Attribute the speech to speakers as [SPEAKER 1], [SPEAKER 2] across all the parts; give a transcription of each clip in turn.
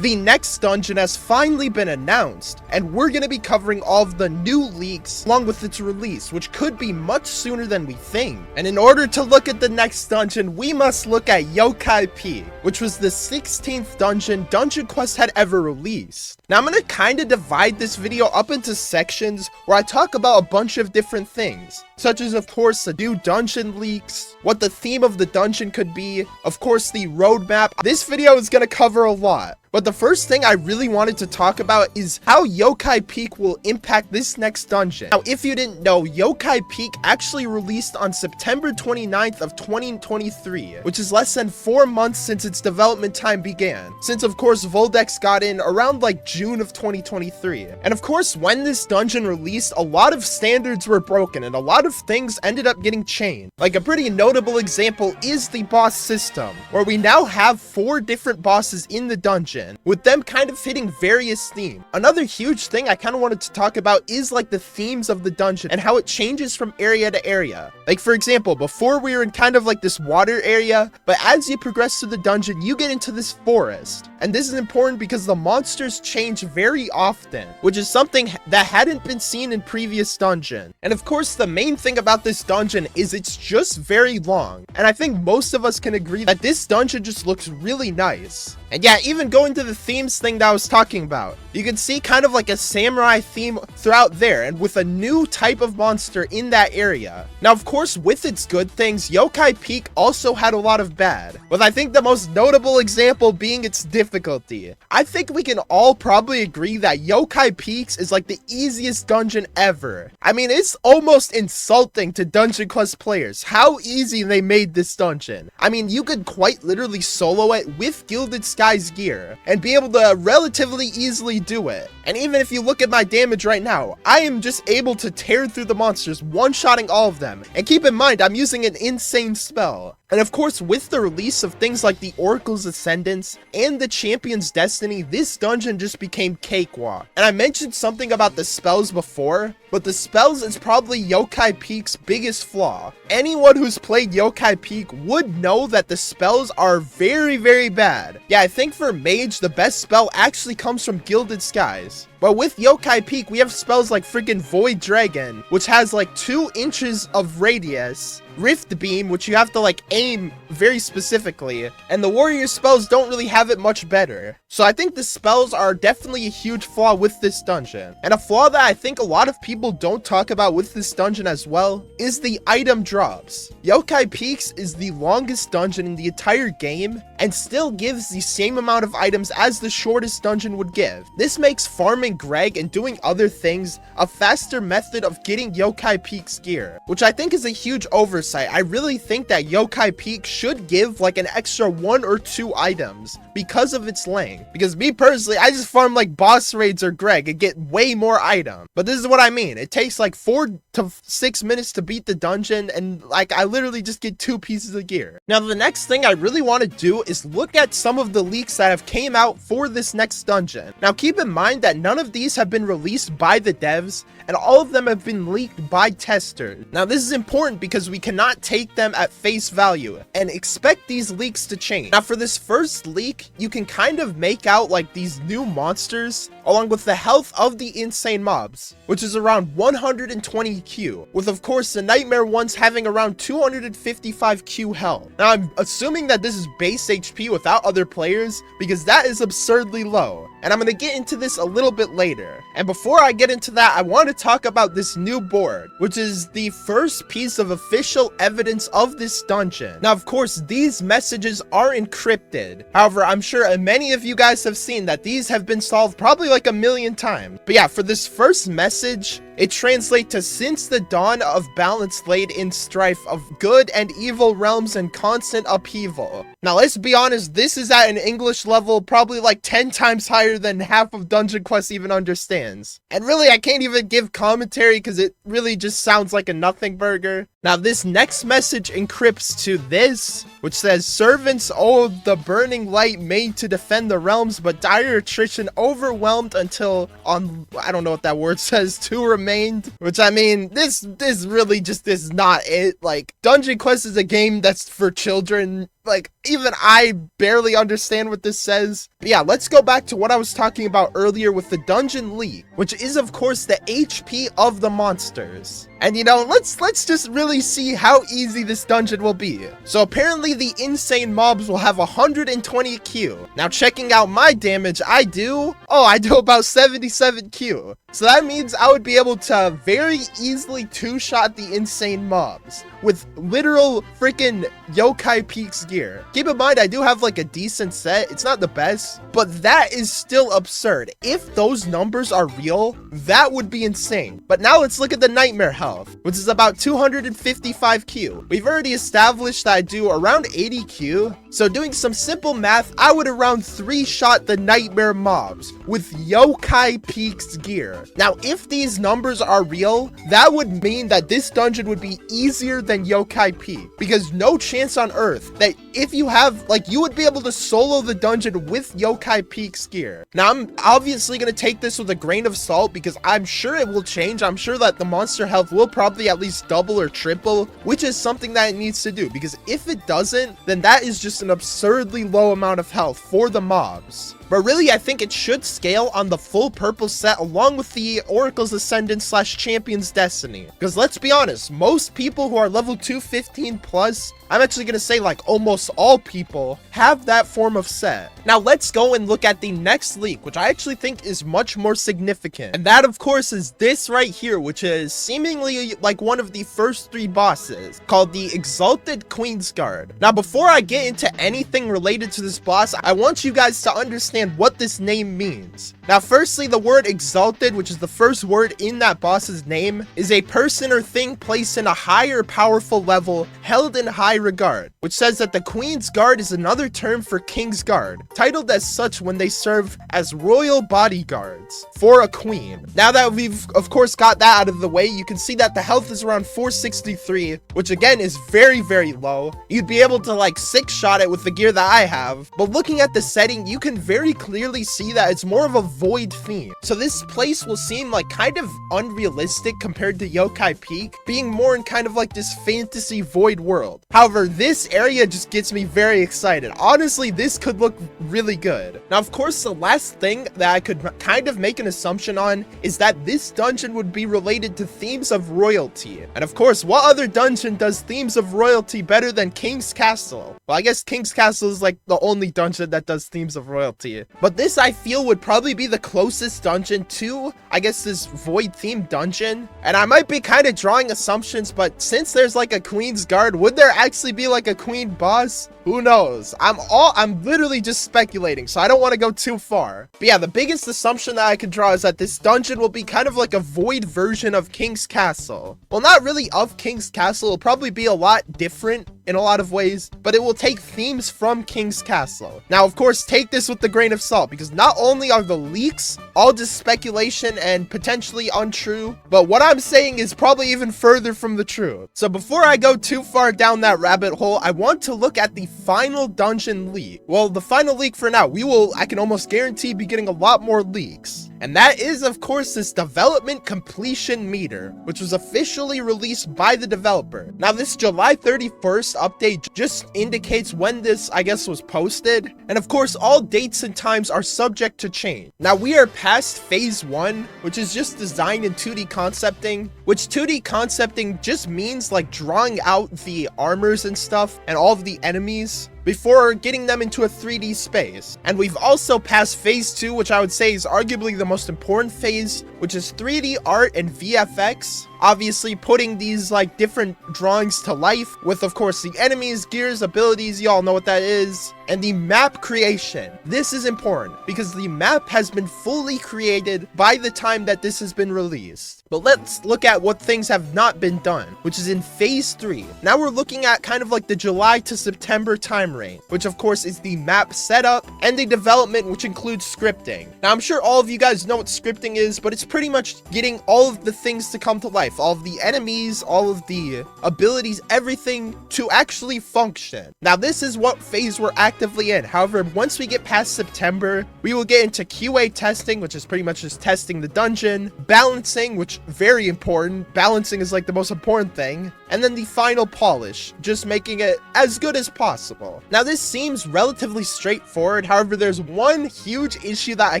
[SPEAKER 1] The next dungeon has finally been announced, and we're going to be covering all of the new leaks along with its release, which could be much sooner than we think. And in order to look at the next dungeon, we must look at Yokai Peak, which was the 16th dungeon Dungeon Quest had ever released. Now I'm going to kind of divide this video up into sections where I talk about a bunch of different things, such as of course the new dungeon leaks, what the theme of the dungeon could be, of course the roadmap. This video is going to cover a lot. But the first thing I really wanted to talk about is how Yokai Peak will impact this next dungeon. Now, if you didn't know, Yokai Peak actually released on September 29th of 2023, which is less than 4 months since its development time began. Since, of course, Voldex got in around like June of 2023. And of course, when this dungeon released, a lot of standards were broken and a lot of things ended up getting changed. Like a pretty notable example is the boss system, where we now have 4 different bosses in the dungeon, with them kind of fitting various themes. Another huge thing I kind of wanted to talk about is like the themes of the dungeon and how it changes from area to area. Like for example, before we were in kind of like this water area, but as you progress through the dungeon, you get into this forest. And this is important because the monsters change very often, which is something that hadn't been seen in previous dungeons. And of course, the main thing about this dungeon is it's just very long. And I think most of us can agree that this dungeon just looks really nice. And yeah, even going to the themes thing that I was talking about, you can see kind of like a samurai theme throughout there, and with a new type of monster in that area. Now, of course, with its good things, Yokai Peak also had a lot of bad, with I think the most notable example being its difficulty. I think we can all probably agree that Yokai Peaks is like the easiest dungeon ever. I mean, it's almost insulting to Dungeon Quest players how easy they made this dungeon. I mean, you could quite literally solo it with Gilded Sky's gear and be able to relatively easily do it. And even if you look at my damage right now, I am just able to tear through the monsters, one-shotting all of them. And keep in mind, I'm using an insane spell. And of course, with the release of things like the Oracle's Ascendance and the Champion's Destiny, this dungeon just became cakewalk. And I mentioned something about the spells before, but the spells is probably Yokai Peak's biggest flaw. Anyone who's played Yokai Peak would know that the spells are very, very bad. Yeah, I think for Mage, the best spell actually comes from Gilded Skies. But with Yokai Peak, we have spells like freaking Void Dragon, which has like 2 inches of radius, Rift Beam, which you have to like aim very specifically, and the warrior spells don't really have it much better. So I think the spells are definitely a huge flaw with this dungeon. And a flaw that I think a lot of people don't talk about with this dungeon as well is the item drops. Yokai Peaks is the longest dungeon in the entire game and still gives the same amount of items as the shortest dungeon would give. This makes farming Greg and doing other things a faster method of getting Yokai Peak's gear, which I think is a huge oversight. I really think that Yokai Peak should give like an extra 1 or 2 items because of its length. Because me personally, I just farm like boss raids or Greg and get way more items. But this is what I mean. It takes like 4 to 6 minutes to beat the dungeon, and like I literally just get 2 pieces of gear. Now the next thing I really want to do is look at some of the leaks that have came out for this next dungeon. Now keep in mind that none of these have been released by the devs, and all of them have been leaked by testers. Now this is important because we cannot take them at face value and expect these leaks to change. Now for this first leak, you can kind of make out like these new monsters along with the health of the insane mobs, which is around 120 Q, with of course the nightmare ones having around 255 Q health. Now I'm assuming that this is base HP without other players because that is absurdly low, and I'm going to get into this a little bit later. And before I get into that, I want to talk about this new board, which is the first piece of official evidence of this dungeon. Now of course these messages are encrypted, however I'm sure many of you guys have seen that these have been solved probably like a million times. But yeah, for this first message, it translates to since the dawn of balance laid in strife of good and evil realms and constant upheaval. Now let's be honest, this is at an English level probably like 10 times higher than half of Dungeon Quest even understands. And really I can't even give commentary because it really just sounds like a nothing burger. Now this next message encrypts to this, which says, servants owed the burning light made to defend the realms, but dire attrition overwhelmed until on, I don't know what that word says, 2 remained. Which I mean, this really just is not it. Like, Dungeon Quest is a game that's for children. Like, even I barely understand what this says. But yeah, let's go back to what I was talking about earlier with the dungeon leak, which is of course the HP of the monsters. And you know, let's just really see how easy this dungeon will be. So apparently the insane mobs will have 120 Q. Now checking out my damage, I do about 77 Q. So that means I would be able to very easily two-shot the insane mobs with literal freaking Yokai Peaks gear. Keep in mind, I do have like a decent set. It's not the best, but that is still absurd. If those numbers are real, that would be insane. But now let's look at the nightmare health, which is about 255 Q. We've already established that I do around 80 Q. So doing some simple math, I would around 3-shot the nightmare mobs with Yokai Peaks gear. Now, if these numbers are real, that would mean that this dungeon would be easier than Yokai Peak, because no chance on earth that if you have, like, you would be able to solo the dungeon with Yokai Peaks gear. Now, I'm obviously going to take this with a grain of salt because I'm sure it will change. I'm sure that the monster health will probably at least double or triple, which is something that it needs to do, because if it doesn't, then that is just an absurdly low amount of health for the mobs. But really, I think it should scale on the full purple set along with the Oracle's Ascendant / Champion's Destiny. Because let's be honest, most people who are level 215 plus, I'm actually going to say like almost all people, have that form of set. Now let's go and look at the next leak, which I actually think is much more significant. And that of course is this right here, which is seemingly like one of the first 3 bosses, called the Exalted Queen's Guard. Now before I get into anything related to this boss, I want you guys to understand what this name means. Now firstly, the word exalted, which is the first word in that boss's name, is a person or thing placed in a higher powerful level, held in high regard, which says that the Queen's Guard is another term for King's Guard, titled as such when they serve as royal bodyguards for a queen. Now that we've of course got that out of the way, you can see that the health is around 463, which again is very, very low. You'd be able to like 6-shot it with the gear that I have, but looking at the setting, you can very clearly see that it's more of a void theme. So this place will seem like kind of unrealistic compared to Yokai Peak, being more in kind of like this fantasy void world. However, this area just gets me very excited. Honestly, this could look really good. Now, of course, the last thing that I could kind of make an assumption on is that this dungeon would be related to themes of royalty. And of course, what other dungeon does themes of royalty better than King's Castle? Well, I guess King's Castle is like the only dungeon that does themes of royalty. But this, I feel, would probably be the closest dungeon to, I guess, this void themed dungeon. And I might be kind of drawing assumptions, but since there's like a Queen's Guard, would there actually be like a queen boss? Who knows? I'm literally just speculating, so I don't want to go too far. But yeah, the biggest assumption that I could draw is that this dungeon will be kind of like a void version of King's Castle. Well, not really of King's Castle. It'll probably be a lot different in a lot of ways, but it will take themes from King's Castle. Now, of course, take this with a grain of salt, because not only are the leaks all just speculation and potentially untrue, but what I'm saying is probably even further from the truth. So before I go too far down that rabbit hole, I want to look at the final dungeon leak. Well, the final leak for now, I can almost guarantee be getting a lot more leaks. And that is, of course, this development completion meter, which was officially released by the developer. Now, this July 31st update just indicates when this, I guess, was posted. And of course, all dates and times are subject to change. Now, we are past phase 1, which is just design and 2D concepting, which 2D concepting just means like drawing out the armors and stuff and all of the enemies before getting them into a 3D space. And we've also passed phase 2, which I would say is arguably the most important phase, which is 3D art and VFX. Obviously putting these like different drawings to life with, of course, the enemies, gears, abilities, y'all know what that is, and the map creation. This is important because the map has been fully created by the time that this has been released. But let's look at what things have not been done, which is in phase 3. Now we're looking at kind of like the July to September time range, which of course is the map setup and the development, which includes scripting. Now I'm sure all of you guys know what scripting is, but it's pretty much getting all of the things to come to life. life, all of the enemies, all of the abilities, everything to actually function. Now, this is what phase we're actively in. However, once we get past September, we will get into QA testing, which is pretty much just testing the dungeon, balancing, which very important. Balancing is like the most important thing. And then the final polish, just making it as good as possible. Now, this seems relatively straightforward. However, there's one huge issue that I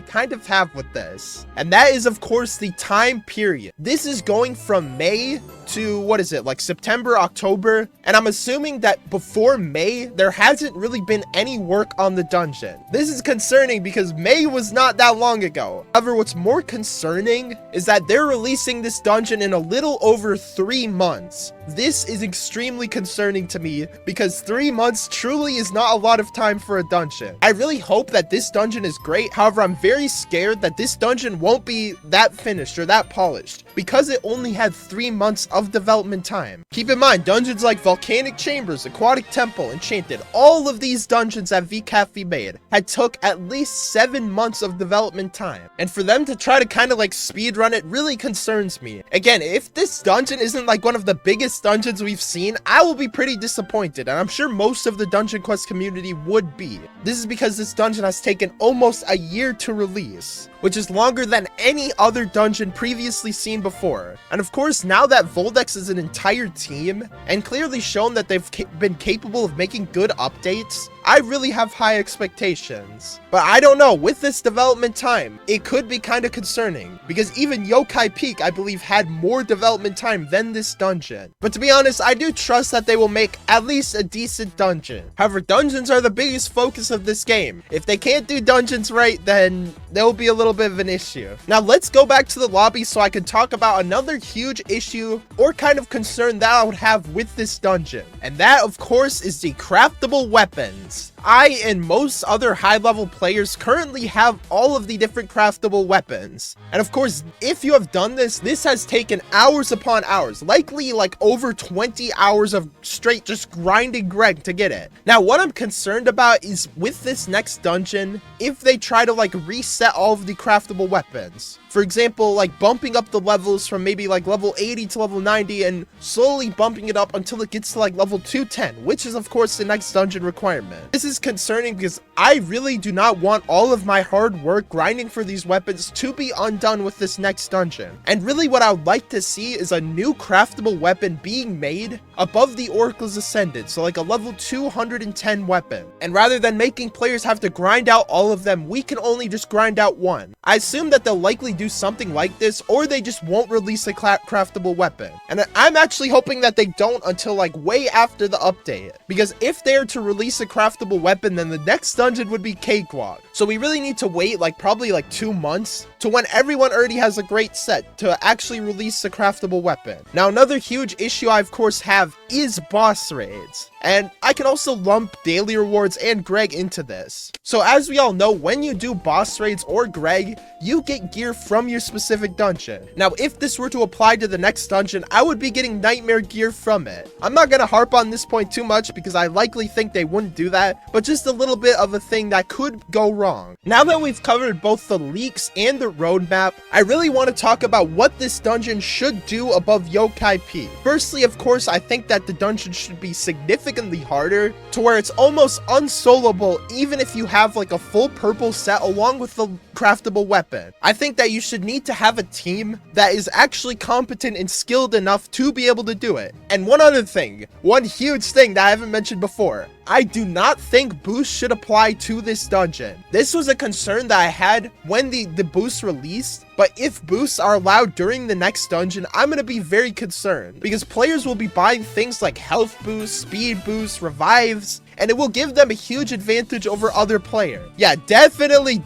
[SPEAKER 1] kind of have with this, and that is, of course, the time period. This is going from May to, what is it, like September, October, and I'm assuming that before May, there hasn't really been any work on the dungeon. This is concerning because May was not that long ago. However, what's more concerning is that they're releasing this dungeon in a little over 3 months. This is extremely concerning to me because 3 months truly is not a lot of time for a dungeon. I really hope that this dungeon is great. However, I'm very scared that this dungeon won't be that finished or that polished because it only had 3 months of development time. Keep in mind, dungeons like Volcanic Chambers, Aquatic Temple, Enchanted, all of these dungeons that VCafe made had took at least 7 months of development time. And for them to try to kind of like speedrun it really concerns me. Again, if this dungeon isn't like one of the biggest dungeons we've seen, I will be pretty disappointed, and I'm sure most of the Dungeon Quest community would be. This is because this dungeon has taken almost a year to release, which is longer than any other dungeon previously seen before. And of course, now that Voldex is an entire team and clearly shown that they've been capable of making good updates, I really have high expectations. But I don't know, with this development time, it could be kind of concerning because even Yokai Peak, I believe, had more development time than this dungeon. But to be honest, I do trust that they will make at least a decent dungeon. However, dungeons are the biggest focus of this game. If they can't do dungeons right, then there'll be a little bit of an issue. Now, let's go back to the lobby so I can talk about another huge issue or kind of concern that I would have with this dungeon. And that, of course, is the craftable weapons. I and most other high-level players currently have all of the different craftable weapons. And of course, if you have done this, this has taken hours upon hours, likely like over 20 hours of straight just grinding Greg to get it. Now, what I'm concerned about is with this next dungeon, if they try to like reset all of the craftable weapons. For example, like bumping up the levels from maybe like level 80 to level 90 and slowly bumping it up until it gets to like level 210, which is of course the next dungeon requirement. This is concerning because I really do not want all of my hard work grinding for these weapons to be undone with this next dungeon. And really what I would like to see is a new craftable weapon being made above the Oracle's Ascendant, so like a level 210 weapon. And rather than making players have to grind out all of them, we can only just grind out one. I assume that they'll likely do something like this, or they just won't release a craftable weapon. And I'm actually hoping that they don't until like way after the update, because if they are to release a craftable weapon, then the next dungeon would be Cakewalk. So we really need to wait like probably like 2 months to when everyone already has a great set to actually release the craftable weapon. Now, another huge issue I of course have is boss raids. And I can also lump daily rewards and Greg into this. So as we all know, when you do boss raids or Greg, you get gear from your specific dungeon. Now, if this were to apply to the next dungeon, I would be getting nightmare gear from it. I'm not gonna harp on this point too much because I likely think they wouldn't do that, but just a little bit of a thing that could go wrong. Now that we've covered both the leaks and the roadmap, I really want to talk about what this dungeon should do above Yokai Peak. Firstly, of course, I think that the dungeon should be significantly harder to where it's almost unsoloable even if you have like a full purple set along with the craftable weapon. I think that you should need to have a team that is actually competent and skilled enough to be able to do it. And one other thing, one huge thing that I haven't mentioned before, I do not think boosts should apply to this dungeon. This was a concern that I had when the boosts released, but if boosts are allowed during the next dungeon, I'm going to be very concerned because players will be buying things like health boosts, speed boosts, revives, and it will give them a huge advantage over other players. Yeah, definitely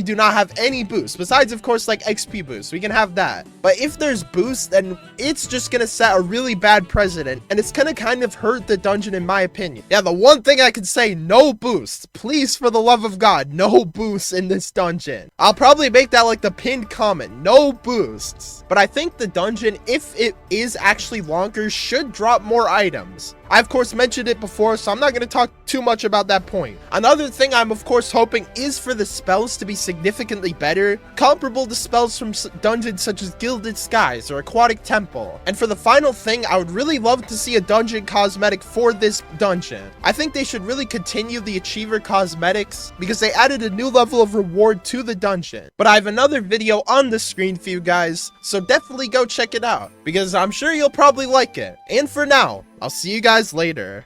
[SPEAKER 1] do not have any boosts, besides of course like XP boosts, we can have that. But if there's boosts, then it's just gonna set a really bad precedent, and it's gonna kind of hurt the dungeon in my opinion. Yeah, the one thing I can say, no boosts. Please, for the love of God, no boosts in this dungeon. I'll probably make that like the pinned comment, no boosts. But I think the dungeon, if it is actually longer, should drop more items. I of course mentioned it before, so I'm not going to talk too much about that point. Another thing I'm of course hoping is for the spells to be significantly better, comparable to spells from dungeons such as Gilded Skies or Aquatic Temple. And for the final thing, I would really love to see a dungeon cosmetic for this dungeon. I think they should really continue the Achiever cosmetics because they added a new level of reward to the dungeon. But I have another video on the screen for you guys, so definitely go check it out because I'm sure you'll probably like it. And for now, I'll see you guys later.